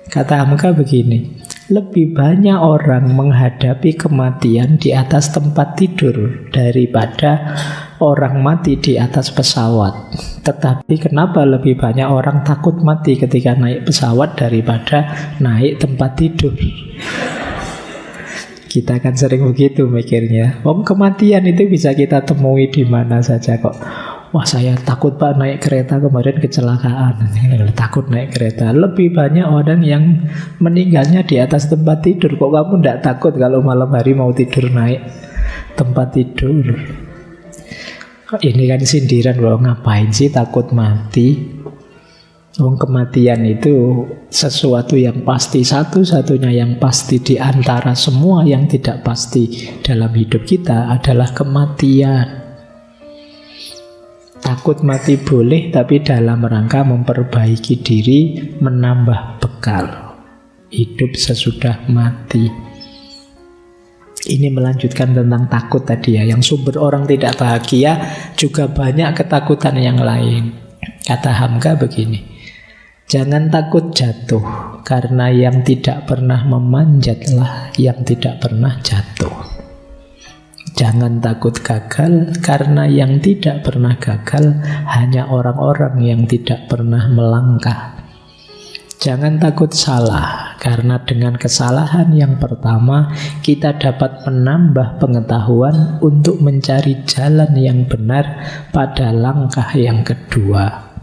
Kata Hamka begini, lebih banyak orang menghadapi kematian di atas tempat tidur daripada orang mati di atas pesawat. Tetapi kenapa lebih banyak orang takut mati ketika naik pesawat daripada naik tempat tidur? Kita kan sering begitu mikirnya. Kematian itu bisa kita temui di mana saja kok. Wah, saya takut Pak naik kereta, kemarin kecelakaan. Takut naik kereta. Lebih banyak orang yang meninggalnya di atas tempat tidur. Kok kamu tidak takut kalau malam hari mau tidur naik tempat tidur? Ini kan sindiran, bahwa ngapain sih takut mati? Kematian itu sesuatu yang pasti, satu-satunya yang pasti di antara semua yang tidak pasti dalam hidup kita adalah kematian. Takut mati boleh, tapi dalam rangka memperbaiki diri, menambah bekal hidup sesudah mati. Ini melanjutkan tentang takut tadi ya. Yang sumber orang tidak bahagia juga banyak ketakutan yang lain. Kata Hamka begini, jangan takut jatuh, karena yang tidak pernah memanjatlah yang tidak pernah jatuh. Jangan takut gagal, karena yang tidak pernah gagal hanya orang-orang yang tidak pernah melangkah. Jangan takut salah, karena dengan kesalahan yang pertama kita dapat menambah pengetahuan untuk mencari jalan yang benar pada langkah yang kedua.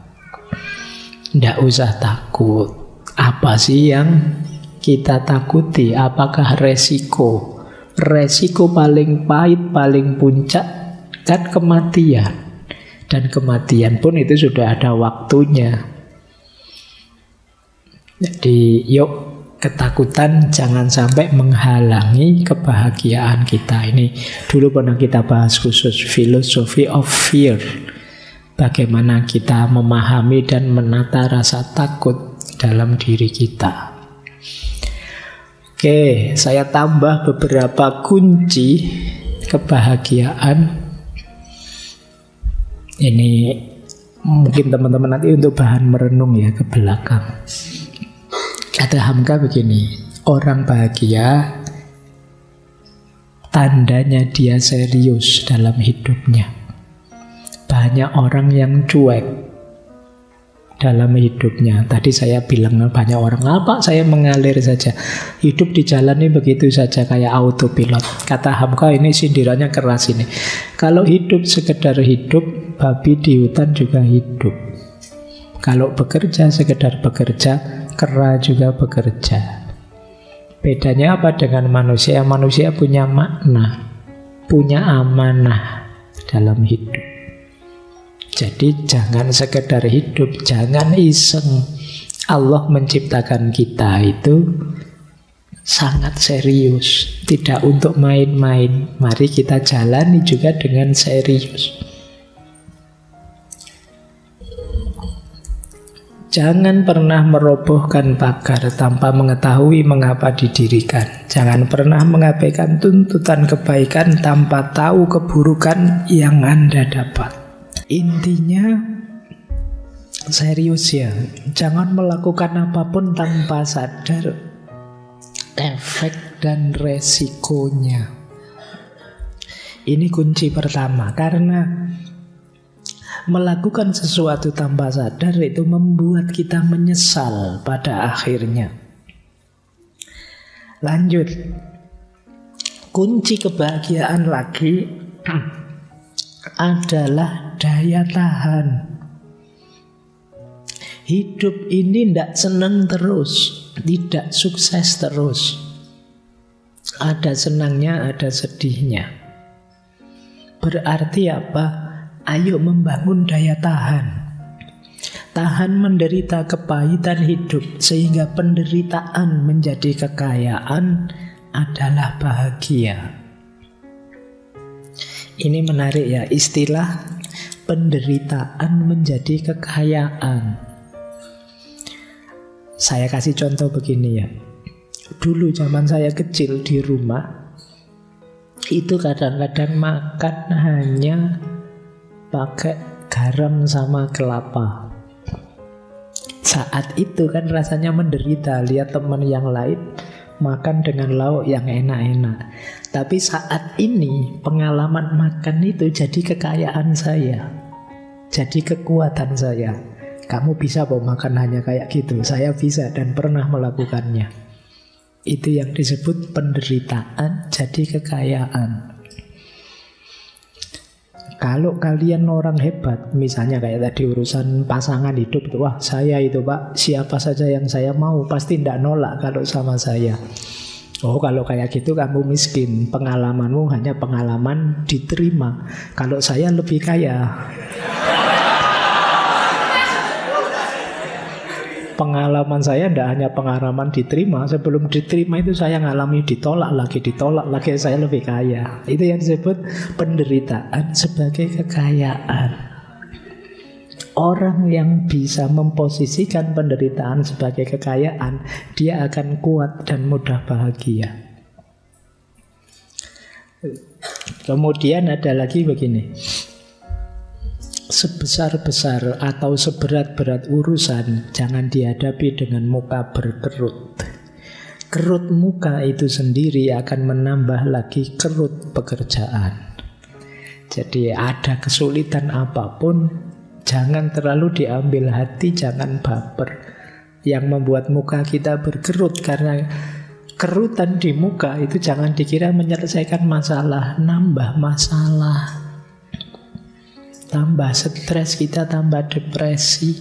Tidak usah takut. Apa sih yang kita takuti? Apakah resiko? Resiko paling pahit, paling puncak kan kematian. Dan kematian pun itu sudah ada waktunya. Jadi yuk, ketakutan jangan sampai menghalangi kebahagiaan kita. Ini dulu pernah kita bahas khusus, philosophy of fear. Bagaimana kita memahami dan menata rasa takut dalam diri kita. Oke, saya tambah beberapa kunci kebahagiaan. Ini mungkin teman-teman nanti untuk bahan merenung ya ke belakang. Kata Hamka begini, orang bahagia tandanya dia serius dalam hidupnya. Banyak orang yang cuek dalam hidupnya. Tadi saya bilang banyak orang, apa saya mengalir saja. Hidup dijalani begitu saja kayak autopilot. Kata Hamka, ini sindirannya keras ini. Kalau hidup sekedar hidup, babi di hutan juga hidup. Kalau bekerja sekedar bekerja, kera juga bekerja. Bedanya apa dengan manusia? Manusia punya makna, punya amanah dalam hidup. Jadi jangan sekedar hidup, jangan iseng. Allah menciptakan kita itu sangat serius, tidak untuk main-main. Mari kita jalani juga dengan serius. Jangan pernah merobohkan pagar tanpa mengetahui mengapa didirikan. Jangan pernah mengabaikan tuntutan kebaikan tanpa tahu keburukan yang Anda dapat. Intinya serius ya. Jangan melakukan apapun tanpa sadar efek dan resikonya. Ini kunci pertama, karena melakukan sesuatu tanpa sadar itu membuat kita menyesal pada akhirnya. Lanjut. Kunci kebahagiaan lagi adalah daya tahan. Hidup ini tidak senang terus, tidak sukses terus. Ada senangnya, ada sedihnya. Berarti apa? Ayo membangun daya tahan. Tahan menderita kepahitan hidup, sehingga penderitaan menjadi kekayaan adalah bahagia. Ini menarik ya, istilah penderitaan menjadi kekayaan. Saya kasih contoh begini ya. Dulu zaman saya kecil di rumah, itu kadang-kadang makan hanya pakai garam sama kelapa. Saat itu kan rasanya menderita lihat teman yang lain makan dengan lauk yang enak-enak. Tapi saat ini pengalaman makan itu jadi kekayaan saya, jadi kekuatan saya. Kamu bisa kok makan hanya kayak gitu. Saya bisa dan pernah melakukannya. Itu yang disebut penderitaan jadi kekayaan. Kalau kalian orang hebat, misalnya kayak tadi urusan pasangan hidup, wah saya itu Pak, siapa saja yang saya mau pasti tidak nolak kalau sama saya. Oh kalau kayak gitu kamu miskin, pengalamanmu hanya pengalaman diterima. Kalau saya lebih kaya. Pengalaman saya tidak hanya pengalaman diterima. Sebelum diterima itu saya ngalami ditolak lagi, saya lebih kaya. Itu yang disebut penderitaan sebagai kekayaan. Orang yang bisa memposisikan penderitaan sebagai kekayaan, dia akan kuat dan mudah bahagia. Kemudian ada lagi begini. Sebesar-besar atau seberat-berat urusan jangan dihadapi dengan muka berkerut. Kerut muka itu sendiri akan menambah lagi kerut pekerjaan. Jadi ada kesulitan apapun, jangan terlalu diambil hati, jangan baper. Yang membuat muka kita berkerut, karena kerutan di muka itu jangan dikira menyelesaikan masalah, nambah masalah. Tambah stres kita, tambah depresi.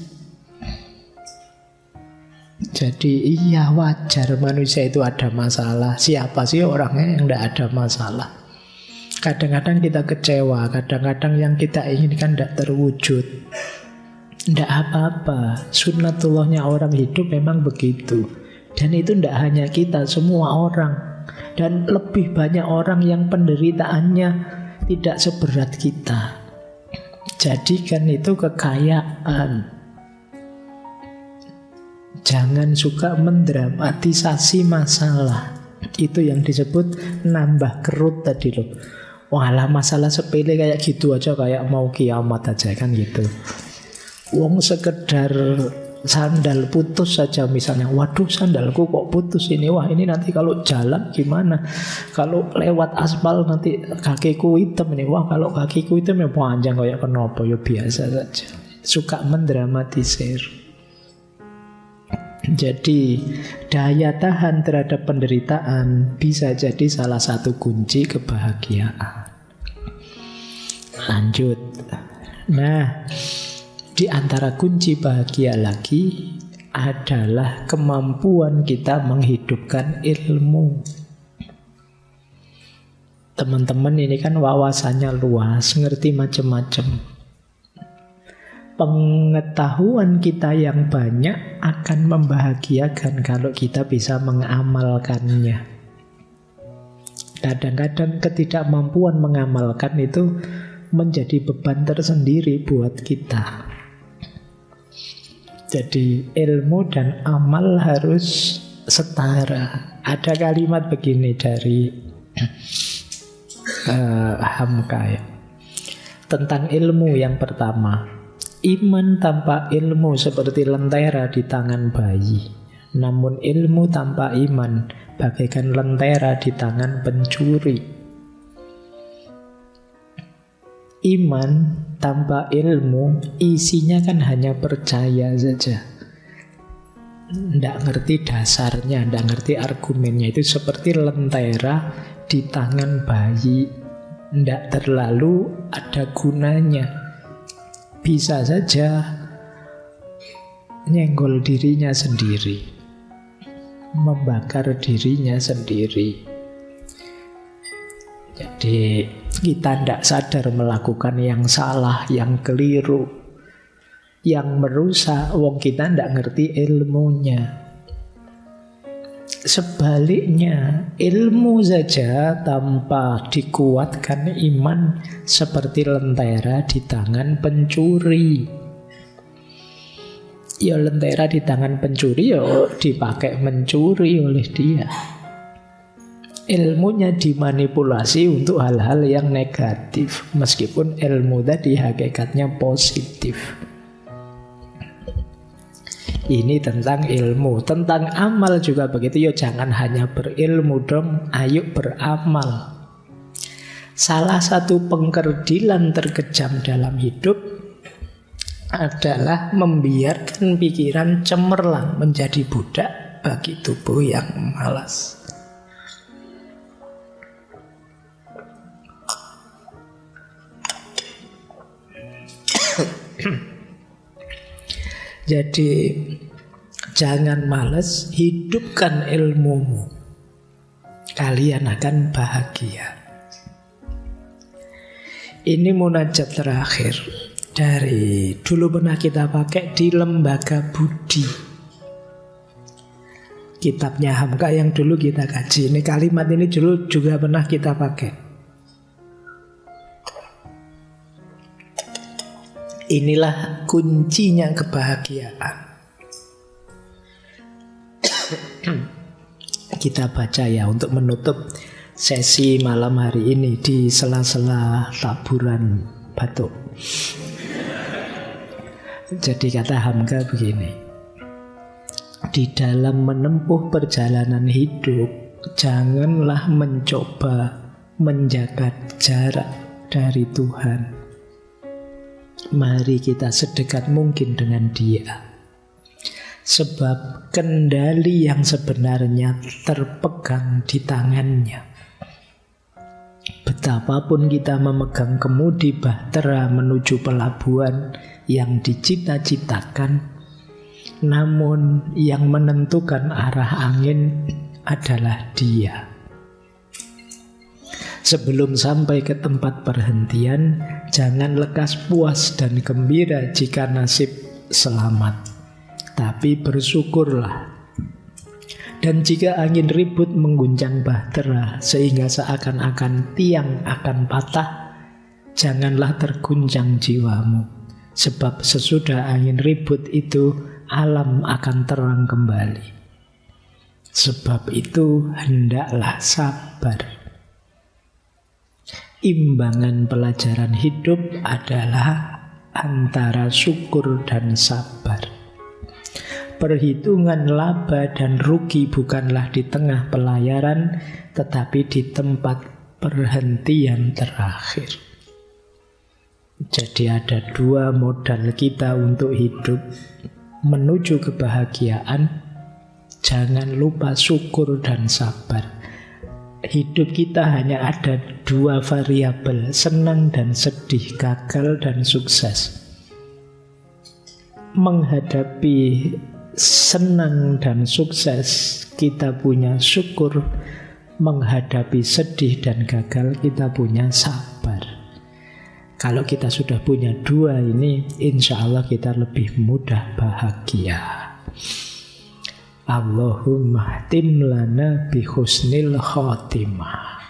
Jadi iya wajar manusia itu ada masalah. Siapa sih orangnya yang tidak ada masalah? Kadang-kadang kita kecewa, kadang-kadang yang kita inginkan tidak terwujud. Tidak apa-apa. Sunnatullahnya orang hidup memang begitu. Dan itu tidak hanya kita, semua orang. Dan lebih banyak orang yang penderitaannya tidak seberat kita. Jadikan itu kekayaan. Jangan suka mendramatisasi masalah. Itu yang disebut nambah kerut tadi loh. Walah masalah sepele kayak gitu aja, kayak mau kiamat aja kan gitu. Wong sekedar sandal putus saja misalnya, waduh sandalku kok putus ini, wah ini nanti kalau jalan gimana, kalau lewat aspal nanti kakiku hitam ini, wah kalau kakiku hitam ya panjang kayak kenapa, ya biasa saja. Suka mendramatisir. Jadi daya tahan terhadap penderitaan bisa jadi salah satu kunci kebahagiaan. Lanjut. Nah, di antara kunci bahagia lagi adalah kemampuan kita menghidupkan ilmu. Teman-teman ini kan wawasannya luas, ngerti macam-macam. Pengetahuan kita yang banyak akan membahagiakan kalau kita bisa mengamalkannya. Kadang-kadang ketidakmampuan mengamalkan itu menjadi beban tersendiri buat kita. Jadi ilmu dan amal harus setara. Ada kalimat begini dari Hamka ya, tentang ilmu yang pertama. Iman tanpa ilmu seperti lentera di tangan bayi. Namun ilmu tanpa iman bagaikan lentera di tangan pencuri. Iman tanpa ilmu isinya kan hanya percaya saja. Tidak ngerti dasarnya, tidak ngerti argumennya. Itu seperti lentera di tangan bayi, tidak terlalu ada gunanya. Bisa saja nyenggol dirinya sendiri, membakar dirinya sendiri. Jadi kita tidak sadar melakukan yang salah, yang keliru, yang merusak. Wong kita tidak ngerti ilmunya. Sebaliknya, ilmu saja tanpa dikuatkan iman seperti lentera di tangan pencuri. Ya lentera di tangan pencuri ya dipakai mencuri oleh dia. Ilmunya dimanipulasi untuk hal-hal yang negatif, meskipun ilmu tadi hakikatnya positif. Ini tentang ilmu. Tentang amal juga begitu. Yo jangan hanya berilmu dong, ayo beramal. Salah satu pengkerdilan terkejam dalam hidup adalah membiarkan pikiran cemerlang menjadi budak bagi tubuh yang malas. Jadi jangan malas, hidupkan ilmumu. Kalian akan bahagia. Ini munajat terakhir dari dulu pernah kita pakai di Lembaga Budi. Kitabnya Hamka yang dulu kita kaji. Ini kalimat ini dulu juga pernah kita pakai. Inilah kuncinya kebahagiaan. Kita baca ya untuk menutup sesi malam hari ini di sela-sela taburan batuk. Jadi kata Hamka begini: di dalam menempuh perjalanan hidup, janganlah mencoba menjaga jarak dari Tuhan. Mari kita sedekat mungkin dengan Dia. Sebab kendali yang sebenarnya terpegang di tangannya. Betapapun kita memegang kemudi bahtera menuju pelabuhan yang dicita-citakan, namun yang menentukan arah angin adalah Dia. Sebelum sampai ke tempat perhentian, jangan lekas puas dan gembira jika nasib selamat, tapi bersyukurlah. Dan jika angin ribut mengguncang bahtera sehingga seakan-akan tiang akan patah, janganlah terguncang jiwamu. Sebab sesudah angin ribut itu, alam akan terang kembali. Sebab itu hendaklah sabar. Imbangan pelajaran hidup adalah antara syukur dan sabar. Perhitungan laba dan rugi bukanlah di tengah pelayaran, tetapi di tempat perhentian terakhir. Jadi ada dua modal kita untuk hidup menuju kebahagiaan. Jangan lupa syukur dan sabar. Hidup kita hanya ada dua variabel, senang dan sedih, gagal dan sukses. Menghadapi senang dan sukses kita punya syukur, menghadapi sedih dan gagal kita punya sabar. Kalau kita sudah punya dua ini, insya Allah kita lebih mudah bahagia. Allahumma tim lana bi husnil khotimah.